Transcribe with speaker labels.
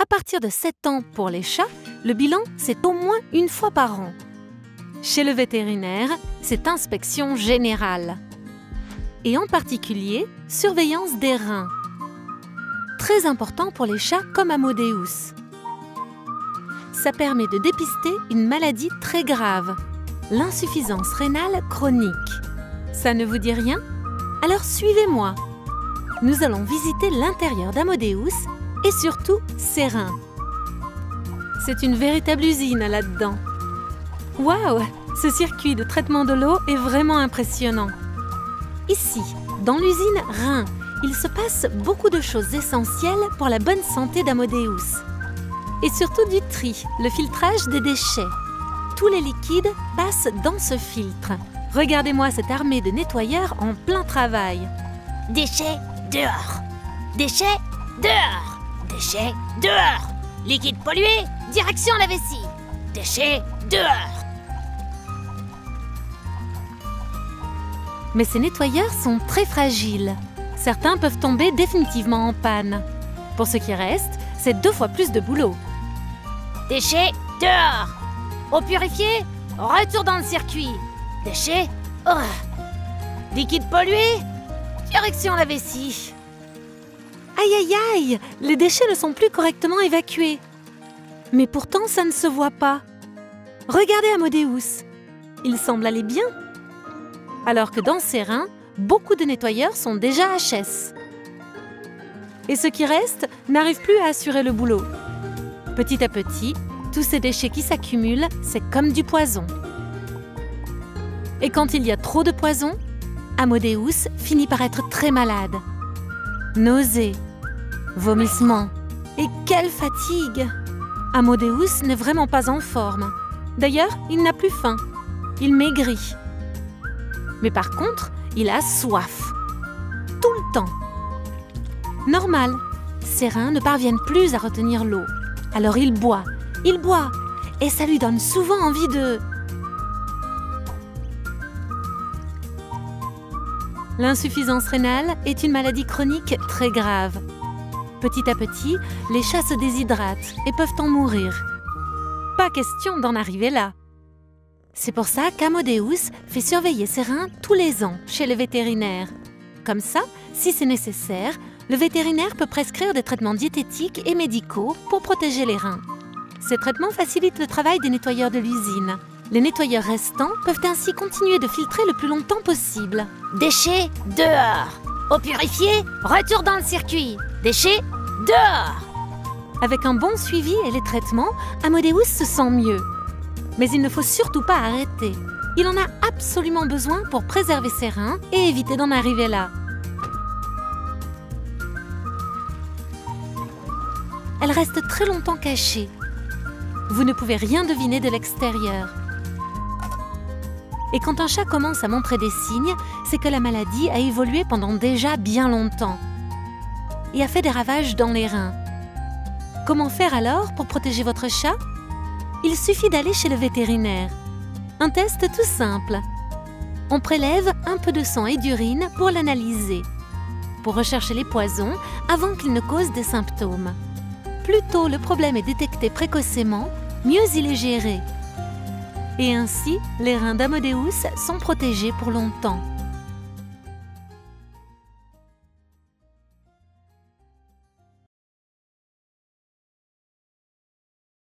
Speaker 1: À partir de 7 ans pour les chats, le bilan, c'est au moins une fois par an. Chez le vétérinaire, c'est inspection générale. Et en particulier, surveillance des reins. Très important pour les chats comme Amadeus. Ça permet de dépister une maladie très grave, l'insuffisance rénale chronique. Ça ne vous dit rien? Alors suivez-moi. Nous allons visiter l'intérieur d'Amadeus et surtout ses reins. C'est une véritable usine là-dedans. Waouh! Ce circuit de traitement de l'eau est vraiment impressionnant. Ici, dans l'usine reins, il se passe beaucoup de choses essentielles pour la bonne santé d'Amadeus. Et surtout du tri, le filtrage des déchets. Tous les liquides passent dans ce filtre. Regardez-moi cette armée de nettoyeurs en plein travail.
Speaker 2: Déchets dehors. Déchets dehors. Déchets dehors. Liquide pollué, direction la vessie. Déchets dehors.
Speaker 1: Mais ces nettoyeurs sont très fragiles. Certains peuvent tomber définitivement en panne. Pour ce qui reste, c'est 2 fois plus de boulot.
Speaker 2: Déchets dehors. Eau purifiée, retour dans le circuit. Déchets, liquide pollué, direction la vessie.
Speaker 1: Aïe aïe aïe! Les déchets ne sont plus correctement évacués. Mais pourtant, ça ne se voit pas. Regardez Amadeus. Il semble aller bien. Alors que dans ses reins, beaucoup de nettoyeurs sont déjà HS. Et ceux qui restent n'arrivent plus à assurer le boulot. Petit à petit, tous ces déchets qui s'accumulent, c'est comme du poison. Et quand il y a trop de poison, Amadeus finit par être très malade. Nausées, vomissements. Et quelle fatigue! Amadeus n'est vraiment pas en forme. D'ailleurs, il n'a plus faim. Il maigrit. Mais par contre, il a soif. Tout le temps. Normal, ses reins ne parviennent plus à retenir l'eau. Alors il boit, et ça lui donne souvent envie de... L'insuffisance rénale est une maladie chronique très grave. Petit à petit, les chats se déshydratent et peuvent en mourir. Pas question d'en arriver là. C'est pour ça qu'Amadeus fait surveiller ses reins tous les ans chez le vétérinaire. Comme ça, si c'est nécessaire, le vétérinaire peut prescrire des traitements diététiques et médicaux pour protéger les reins. Ces traitements facilitent le travail des nettoyeurs de l'usine. Les nettoyeurs restants peuvent ainsi continuer de filtrer le plus longtemps possible.
Speaker 2: Déchets dehors. Eau purifiée, retour dans le circuit. Déchets dehors.
Speaker 1: Avec un bon suivi et les traitements, Amadeus se sent mieux. Mais il ne faut surtout pas arrêter. Il en a absolument besoin pour préserver ses reins et éviter d'en arriver là. Elle reste très longtemps cachée. Vous ne pouvez rien deviner de l'extérieur. Et quand un chat commence à montrer des signes, c'est que la maladie a évolué pendant déjà bien longtemps et a fait des ravages dans les reins. Comment faire alors pour protéger votre chat? Il suffit d'aller chez le vétérinaire. Un test tout simple. On prélève un peu de sang et d'urine pour l'analyser, pour rechercher les poisons avant qu'ils ne causent des symptômes. Plus tôt le problème est détecté précocement, mieux il est géré. Et ainsi, les reins d'Amadeus sont protégés pour longtemps.